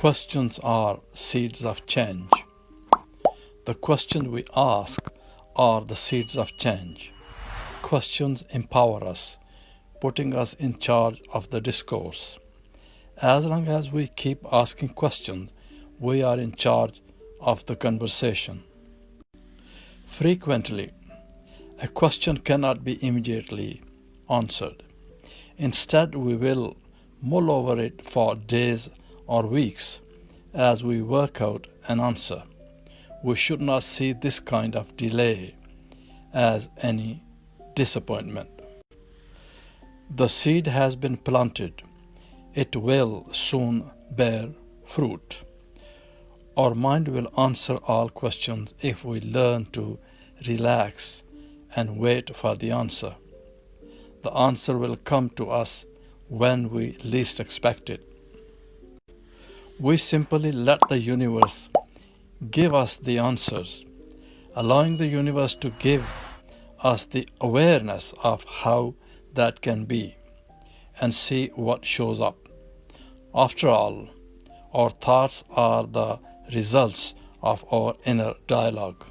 Questions are seeds of change. The questions we ask are the seeds of change. Questions empower us, putting us in charge of the discourse. As long as we keep asking questions, we are in charge of the conversation. Frequently, a question cannot be immediately answered. Instead, we will mull over it for days or weeks as we work out an answer. We should not see this kind of delay as any disappointment. The seed has been planted. It will soon bear fruit. Our mind will answer all questions if we learn to relax and wait for the answer. The answer will come to us when we least expect it. We simply let the universe give us the answers, allowing the universe to give us the awareness of how that can be, and see what shows up. After all, our thoughts are the results of our inner dialogue.